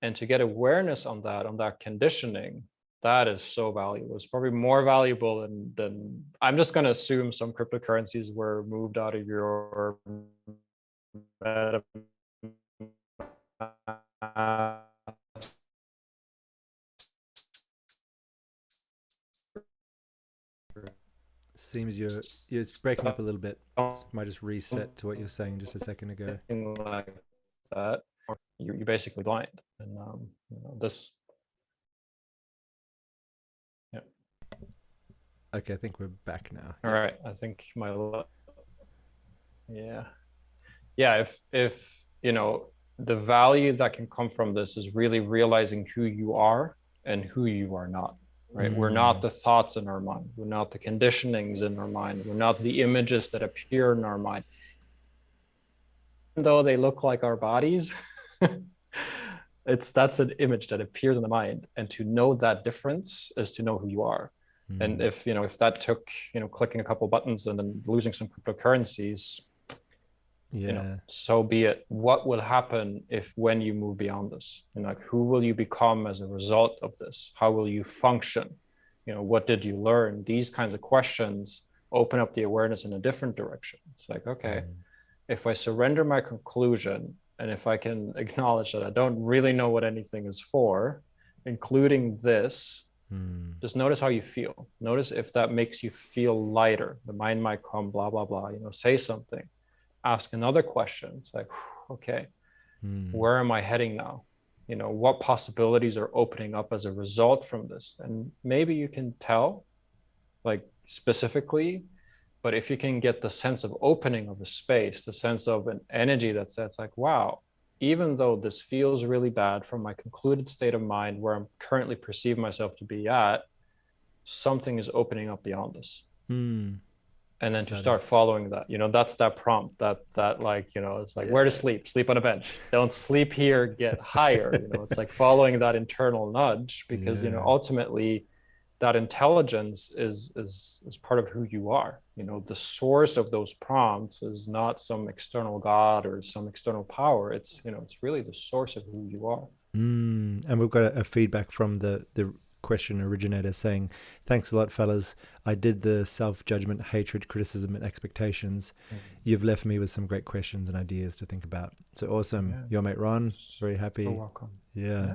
And to get awareness on that conditioning, that is so valuable. It's probably more valuable than I'm just going to assume some cryptocurrencies were moved out of your Seems you're breaking up a little bit. Might just reset to what you were saying just a second ago. like that. You're basically blind, and this. Yeah. Okay, I think we're back now. All right. I think yeah. Yeah. If the value that can come from this is really realizing who you are and who you are not. Right. We're not the thoughts in our mind. We're not the conditionings in our mind. We're not the images that appear in our mind. Even though they look like our bodies, that's an image that appears in the mind. And to know that difference is to know who you are. And if that took, clicking a couple buttons and then losing some cryptocurrencies, so be it. What will happen when you move beyond this? Like who will you become as a result of this? How will you function? What did you learn? These kinds of questions open up the awareness in a different direction. It's like, okay, if I surrender my conclusion and if I can acknowledge that I don't really know what anything is for, including this, just notice how you feel. Notice if that makes you feel lighter. The mind might come, blah, blah, blah, say something. Ask another question. It's like, okay, where am I heading now? What possibilities are opening up as a result from this? And maybe you can tell, like specifically, but if you can get the sense of opening of a space, the sense of an energy that's like, wow, even though this feels really bad from my concluded state of mind where I'm currently perceive myself to be at, something is opening up beyond this. And then to start following that, that's that prompt that like, it's like where to sleep on a bench, don't sleep here, get higher. It's like following that internal nudge because ultimately that intelligence is part of who you are. The source of those prompts is not some external god or some external power. It's it's really the source of who you are. And we've got a feedback from the question originator saying, thanks a lot, fellas. I did the self-judgment, hatred, criticism, and expectations. You've left me with some great questions and ideas to think about. So awesome. Your mate Ron, very happy. You're welcome. Yeah.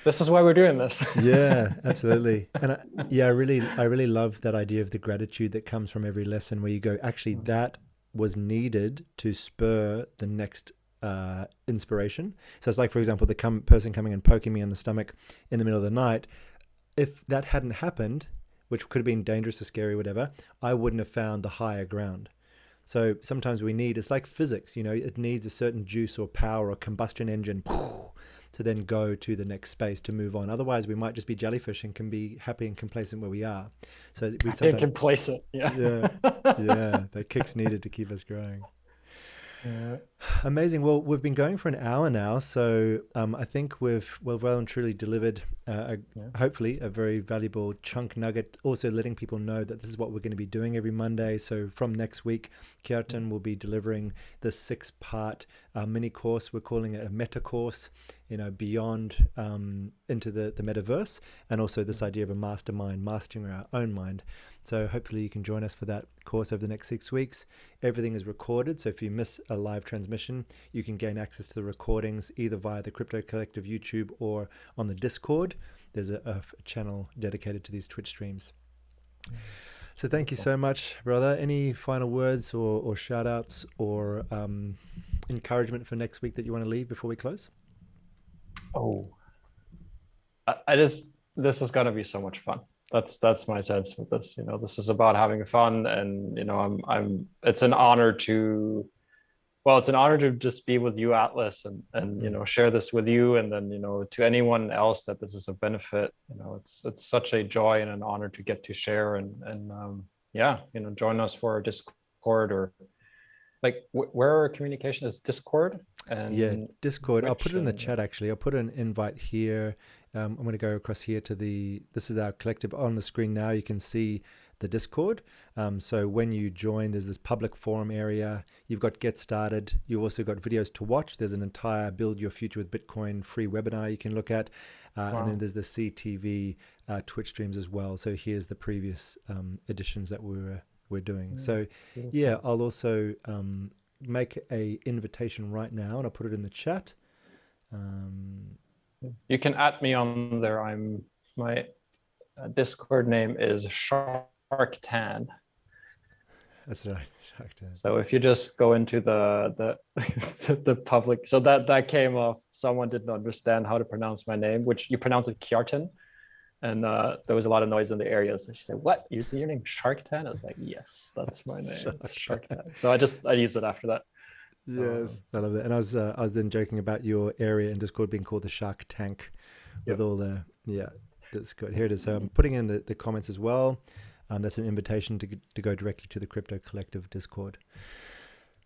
This is why we're doing this. Yeah, absolutely. And I really love that idea of the gratitude that comes from every lesson where you go, actually, that was needed to spur the next inspiration. So it's like, for example, the person coming and poking me in the stomach in the middle of the night. If that hadn't happened, which could have been dangerous or scary or whatever, I wouldn't have found the higher ground. So sometimes it's like physics, it needs a certain juice or power or combustion engine to then go to the next space to move on. Otherwise, we might just be jellyfish and can be happy and complacent where we are. So we sometimes complacent, yeah. Yeah, that kick's needed to keep us growing. Amazing. Well, we've been going for an hour now, so I think we've well and truly delivered, Yeah. hopefully, a very valuable chunk nugget. Also, letting people know that this is what we're going to be doing every Monday. So from next week, Kjartan will be delivering the 6-part mini course. We're calling it a meta course, beyond into the metaverse, and also this idea of a mastermind, mastering our own mind. So hopefully you can join us for that course over the next 6 weeks. Everything is recorded, so if you miss a live transmission, you can gain access to the recordings either via the Crypto Collective YouTube or on the Discord. There's a channel dedicated to these Twitch streams. So thank you so much, brother. Any final words or shout outs or encouragement for next week that you want to leave before we close? Oh, this is gonna be so much fun. That's my sense with this. This is about having fun, and it's an honor to, well, it's an honor to just be with you, Atlas, and share this with you, and then to anyone else that this is a benefit. It's such a joy and an honor to get to share, and yeah, join us for our Discord, or like where our communication is Discord and Yeah, Discord. I'll put Twitch it in the and chat actually. I'll put an invite here. I'm going to go across here to this is our collective on the screen now. You can see the Discord. So when you join, there's this public forum area. You've got Get Started. You've also got videos to watch. There's an entire Build Your Future with Bitcoin free webinar you can look at. And then there's the CTV Twitch streams as well. So here's the previous editions that we're doing. So yeah, I'll also make a invitation right now, and I'll put it in the chat. You can add me on there. My Discord name is Sharktan. That's right, Sharktan. So if you just go into the the public, so that came off. Someone didn't understand how to pronounce my name, which you pronounce it Kjartan, and there was a lot of noise in the area. So she said, "What? You see your name Sharktan?" I was like, "Yes, that's my name. It's Sharktan." So I used it after that. Yes, I love that. And I was then joking about your area in Discord being called the Shark Tank, with all the that's good. Here it is. So I'm putting in the comments as well. That's an invitation to go directly to the Crypto Collective Discord.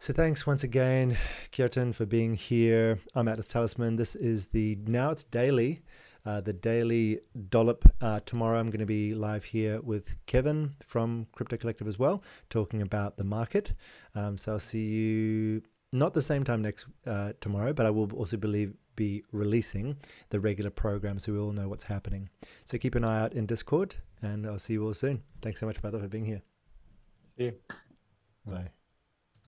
So thanks once again, Kjartan, for being here. I'm Atlas Talisman. This is now it's daily, the daily dollop. Tomorrow I'm going to be live here with Kevin from Crypto Collective as well, talking about the market. So I'll see you not the same time tomorrow, but I will also be releasing the regular program so we all know what's happening. So keep an eye out in Discord, and I'll see you all soon. Thanks so much, brother, for being here. See you. Bye.